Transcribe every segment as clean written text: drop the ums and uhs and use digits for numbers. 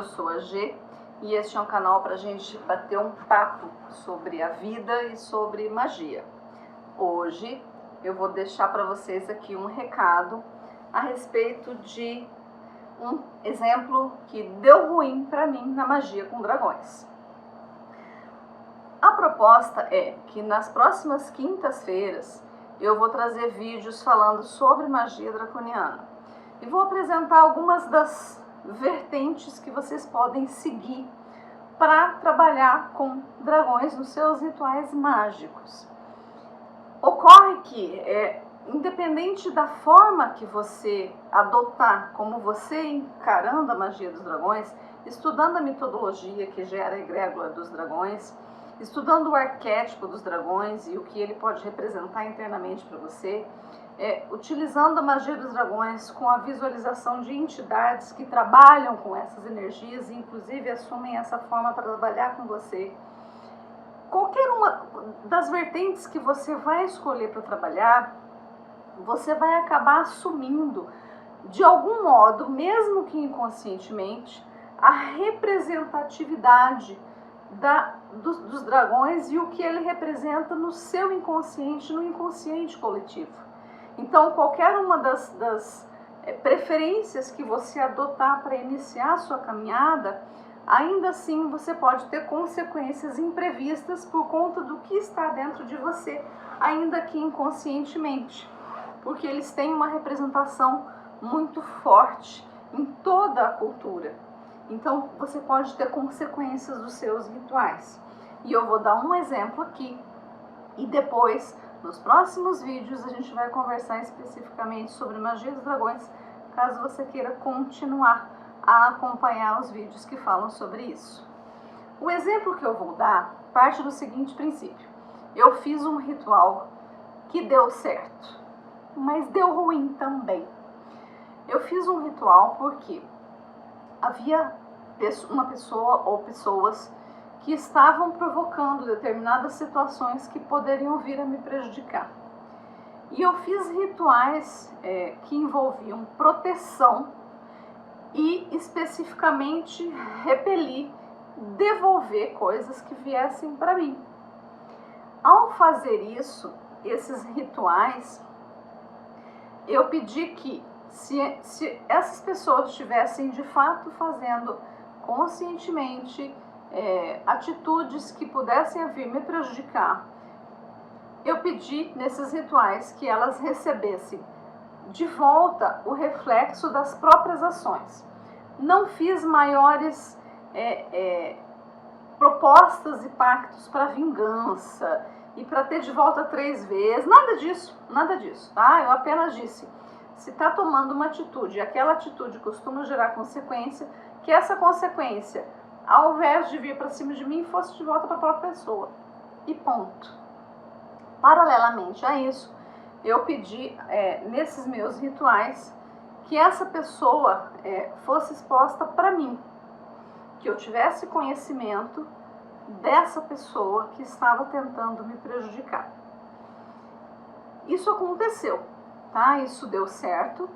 Eu sou a G e este é um canal para a gente bater um papo sobre a vida e sobre magia. Hoje eu vou deixar para vocês aqui um recado a respeito de um exemplo que deu ruim para mim na magia com dragões. A proposta é que nas próximas quintas-feiras eu vou trazer vídeos falando sobre magia draconiana e vou apresentar algumas das vertentes que vocês podem seguir para trabalhar com dragões nos seus rituais mágicos. Ocorre que, independente da forma que você adotar, como você encarando a magia dos dragões, estudando a metodologia que gera a egrégora dos dragões, estudando o arquétipo dos dragões e o que ele pode representar internamente para você, utilizando a magia dos dragões com a visualização de entidades que trabalham com essas energias e inclusive assumem essa forma para trabalhar com você. Qualquer uma das vertentes que você vai escolher para trabalhar, você vai acabar assumindo, de algum modo, mesmo que inconscientemente, a representatividade dos dragões e o que ele representa no seu inconsciente, no inconsciente coletivo. Então, qualquer uma das preferências que você adotar para iniciar a sua caminhada, ainda assim você pode ter consequências imprevistas por conta do que está dentro de você, ainda que inconscientemente, porque eles têm uma representação muito forte em toda a cultura. Então, você pode ter consequências dos seus rituais. E eu vou dar um exemplo aqui e depois, nos próximos vídeos, a gente vai conversar especificamente sobre magia dos dragões, caso você queira continuar a acompanhar os vídeos que falam sobre isso. O exemplo que eu vou dar parte do seguinte princípio. Eu fiz um ritual que deu certo, mas deu ruim também. Eu fiz um ritual porque havia uma pessoa ou pessoas que estavam provocando determinadas situações que poderiam vir a me prejudicar. E eu fiz rituais que envolviam proteção e especificamente repelir, devolver coisas que viessem para mim. Ao fazer isso, esses rituais, eu pedi que se essas pessoas estivessem de fato fazendo conscientemente atitudes que pudessem vir me prejudicar, eu pedi nesses rituais que elas recebessem de volta o reflexo das próprias ações. Não fiz maiores propostas e pactos para vingança e para ter de volta 3 vezes, nada disso, tá? Eu apenas disse, se está tomando uma atitude e aquela atitude costuma gerar consequência, que essa consequência, ao invés de vir para cima de mim, fosse de volta para a própria pessoa. E ponto. Paralelamente a isso, eu pedi nesses meus rituais que essa pessoa fosse exposta para mim, que eu tivesse conhecimento dessa pessoa que estava tentando me prejudicar. Isso aconteceu, tá? Isso deu certo.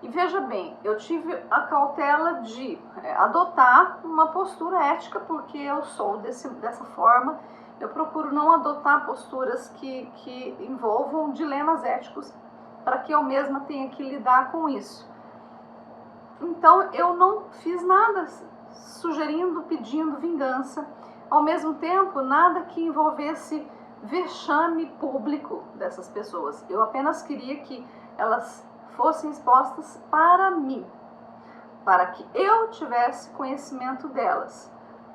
E veja bem, eu tive a cautela de adotar uma postura ética, porque eu sou dessa forma. Eu procuro não adotar posturas que envolvam dilemas éticos, para que eu mesma tenha que lidar com isso. Então, eu não fiz nada sugerindo, pedindo vingança. Ao mesmo tempo, nada que envolvesse vexame público dessas pessoas. Eu apenas queria que elas fossem expostas para mim, para que eu tivesse conhecimento delas.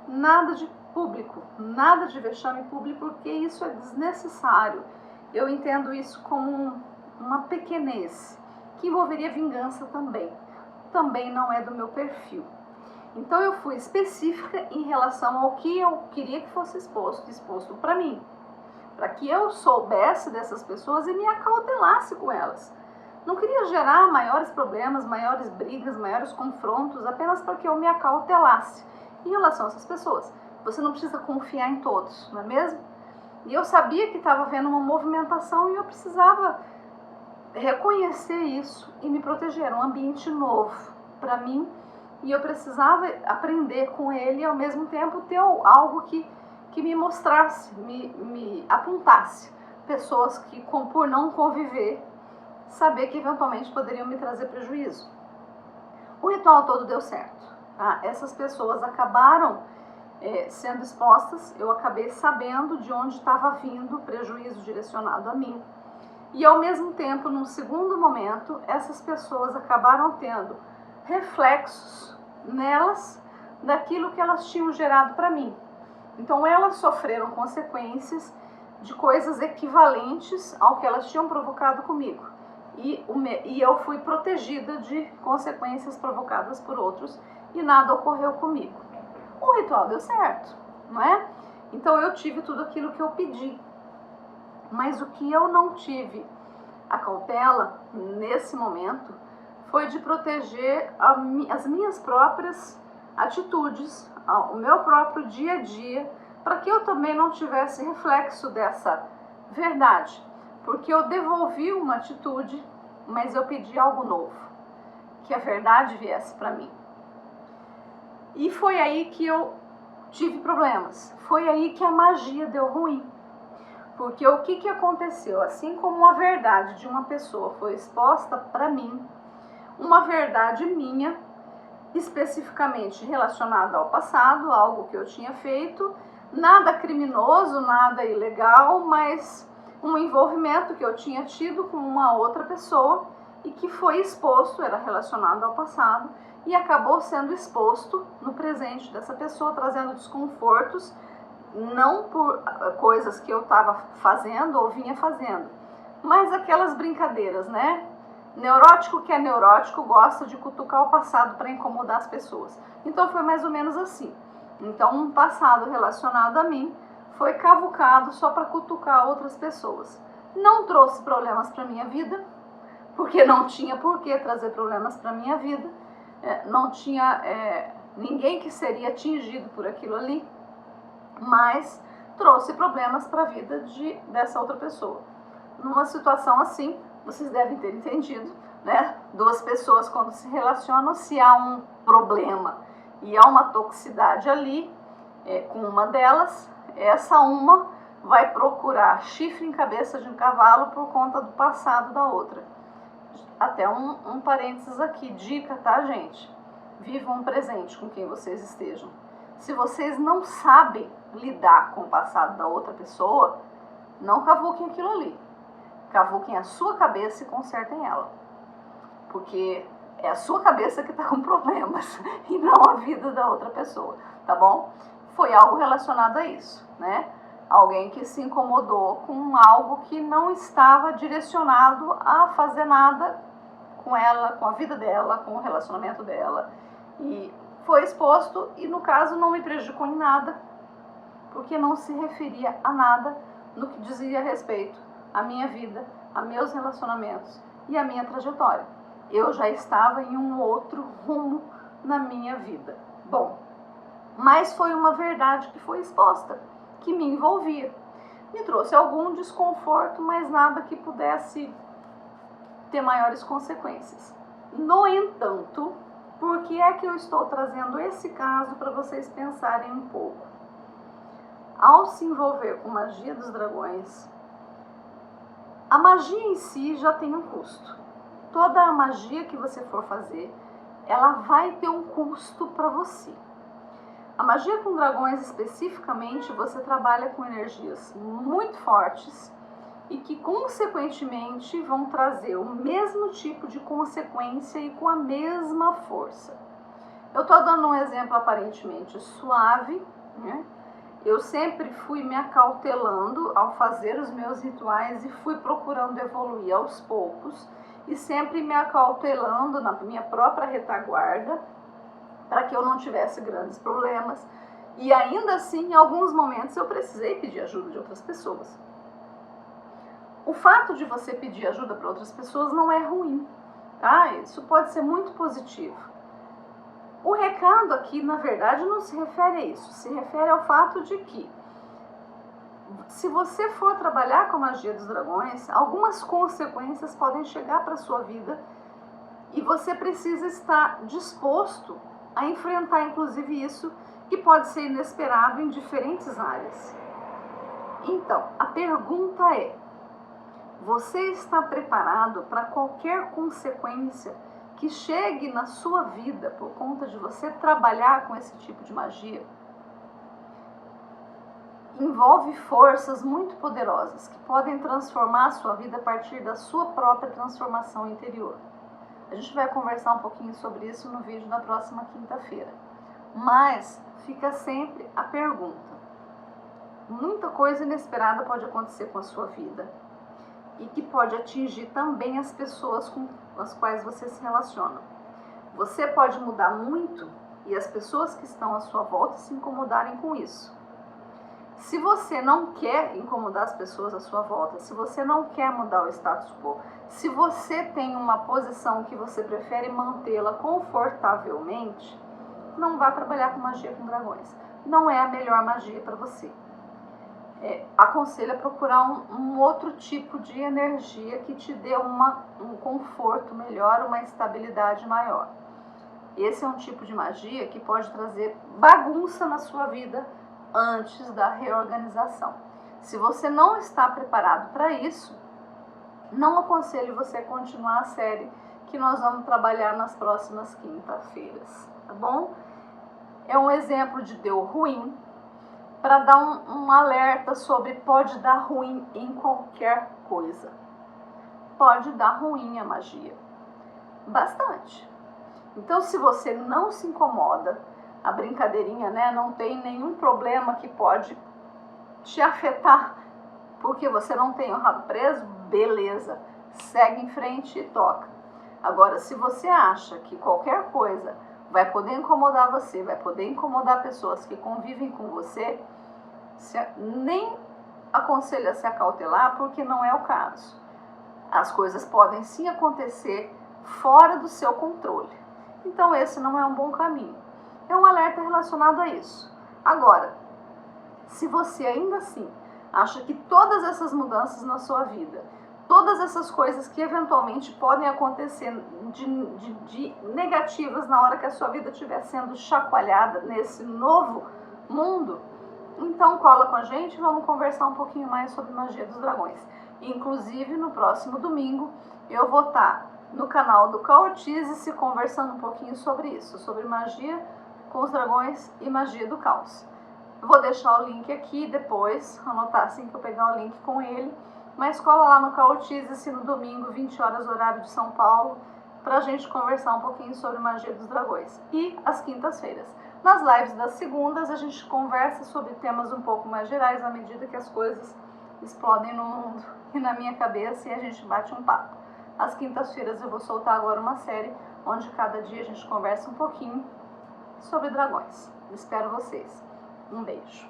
Nada de público, nada de vexame público, porque isso é desnecessário. Eu entendo isso como uma pequenez, que envolveria vingança também. Também não é do meu perfil. Então eu fui específica em relação ao que eu queria que fosse exposto para mim, para que eu soubesse dessas pessoas e me acautelasse com elas. Não queria gerar maiores problemas, maiores brigas, maiores confrontos, apenas para que eu me acautelasse em relação a essas pessoas. Você não precisa confiar em todos, não é mesmo? E eu sabia que estava havendo uma movimentação e eu precisava reconhecer isso e me proteger. Um ambiente novo para mim e eu precisava aprender com ele e ao mesmo tempo ter algo que me mostrasse, me apontasse pessoas que, por não conviver, saber que eventualmente poderiam me trazer prejuízo. O ritual todo deu certo, tá? Essas pessoas acabaram sendo expostas, eu acabei sabendo de onde estava vindo o prejuízo direcionado a mim. E ao mesmo tempo, num segundo momento, essas pessoas acabaram tendo reflexos nelas daquilo que elas tinham gerado para mim. Então elas sofreram consequências de coisas equivalentes ao que elas tinham provocado comigo. E eu fui protegida de consequências provocadas por outros e nada ocorreu comigo. O ritual deu certo, não é? Então eu tive tudo aquilo que eu pedi. Mas o que eu não tive a cautela nesse momento foi de proteger as minhas próprias atitudes, o meu próprio dia a dia, para que eu também não tivesse reflexo dessa verdade. Porque eu devolvi uma atitude, mas eu pedi algo novo, que a verdade viesse para mim. E foi aí que eu tive problemas, foi aí que a magia deu ruim. Porque o que aconteceu? Assim como a verdade de uma pessoa foi exposta para mim, uma verdade minha, especificamente relacionada ao passado, algo que eu tinha feito, nada criminoso, nada ilegal, mas um envolvimento que eu tinha tido com uma outra pessoa e que foi exposto, era relacionado ao passado e acabou sendo exposto no presente dessa pessoa, trazendo desconfortos, não por coisas que eu estava fazendo ou vinha fazendo, mas aquelas brincadeiras, né? Neurótico que é neurótico gosta de cutucar o passado para incomodar as pessoas. Então foi mais ou menos assim. Então um passado relacionado a mim foi cavucado só para cutucar outras pessoas. Não trouxe problemas para minha vida, porque não tinha por que trazer problemas para minha vida. Não tinha ninguém que seria atingido por aquilo ali, mas trouxe problemas para a vida dessa outra pessoa. Numa situação assim, vocês devem ter entendido, né? Duas pessoas quando se relacionam, se há um problema e há uma toxicidade ali, com uma delas, essa uma vai procurar chifre em cabeça de um cavalo por conta do passado da outra. Até um parênteses aqui, dica, tá, gente? Vivam um presente com quem vocês estejam. Se vocês não sabem lidar com o passado da outra pessoa, não cavuquem aquilo ali. Cavuquem a sua cabeça e consertem ela. Porque é a sua cabeça que está com problemas e não a vida da outra pessoa, tá bom? Foi algo relacionado a isso, né? Alguém que se incomodou com algo que não estava direcionado a fazer nada com ela, com a vida dela, com o relacionamento dela. E foi exposto e, no caso, não me prejudicou em nada, porque não se referia a nada no que dizia respeito à minha vida, a meus relacionamentos e à minha trajetória. Eu já estava em um outro rumo na minha vida. Bom, mas foi uma verdade que foi exposta, que me envolvia. Me trouxe algum desconforto, mas nada que pudesse ter maiores consequências. No entanto, por que é que eu estou trazendo esse caso para vocês pensarem um pouco? Ao se envolver com magia dos dragões, a magia em si já tem um custo. Toda a magia que você for fazer, ela vai ter um custo para você. A magia com dragões especificamente, você trabalha com energias muito fortes e que consequentemente vão trazer o mesmo tipo de consequência e com a mesma força. Eu estou dando um exemplo aparentemente suave, né? Eu sempre fui me acautelando ao fazer os meus rituais e fui procurando evoluir aos poucos e sempre me acautelando na minha própria retaguarda para que eu não tivesse grandes problemas. E ainda assim, em alguns momentos, eu precisei pedir ajuda de outras pessoas. O fato de você pedir ajuda para outras pessoas não é ruim, tá? Isso pode ser muito positivo. O recado aqui, na verdade, não se refere a isso. Se refere ao fato de que, se você for trabalhar com a magia dos dragões, algumas consequências podem chegar para a sua vida e você precisa estar disposto a enfrentar inclusive isso, que pode ser inesperado em diferentes áreas. Então, a pergunta é: você está preparado para qualquer consequência que chegue na sua vida por conta de você trabalhar com esse tipo de magia? Envolve forças muito poderosas que podem transformar a sua vida a partir da sua própria transformação interior. A gente vai conversar um pouquinho sobre isso no vídeo da próxima quinta-feira. Mas fica sempre a pergunta: muita coisa inesperada pode acontecer com a sua vida e que pode atingir também as pessoas com as quais você se relaciona. Você pode mudar muito e as pessoas que estão à sua volta se incomodarem com isso. Se você não quer incomodar as pessoas à sua volta, se você não quer mudar o status quo, se você tem uma posição que você prefere mantê-la confortavelmente, não vá trabalhar com magia com dragões. Não é a melhor magia para você. Aconselho a procurar um outro tipo de energia que te dê um conforto melhor, uma estabilidade maior. Esse é um tipo de magia que pode trazer bagunça na sua vida antes da reorganização. Se você não está preparado para isso, não aconselho você continuar a série que nós vamos trabalhar nas próximas quinta-feiras, tá bom? É um exemplo de deu ruim, para dar um alerta sobre pode dar ruim em qualquer coisa. Pode dar ruim a magia. Bastante. Então, se você não se incomoda, a brincadeirinha, né, não tem nenhum problema que pode te afetar porque você não tem o rabo preso, beleza, segue em frente e toca. Agora, se você acha que qualquer coisa vai poder incomodar você, vai poder incomodar pessoas que convivem com você, nem aconselho a se acautelar, porque não é o caso. As coisas podem sim acontecer fora do seu controle. Então esse não é um bom caminho. É um alerta relacionado a isso. Agora, se você ainda assim acha que todas essas mudanças na sua vida, todas essas coisas que eventualmente podem acontecer de negativas na hora que a sua vida estiver sendo chacoalhada nesse novo mundo, então cola com a gente, vamos conversar um pouquinho mais sobre magia dos dragões. Inclusive no próximo domingo eu vou estar no canal do Caotize-se conversando um pouquinho sobre isso, sobre magia com os dragões e magia do caos. Vou deixar o link aqui depois, anotar assim que eu pegar o link com ele, mas cola lá no Caotize-se no domingo, 20 horas horário de São Paulo, pra gente conversar um pouquinho sobre magia dos dragões. E às quintas-feiras. Nas lives das segundas a gente conversa sobre temas um pouco mais gerais à medida que as coisas explodem no mundo e na minha cabeça e a gente bate um papo. Às quintas-feiras eu vou soltar agora uma série onde cada dia a gente conversa um pouquinho sobre dragões. Espero vocês. Um beijo.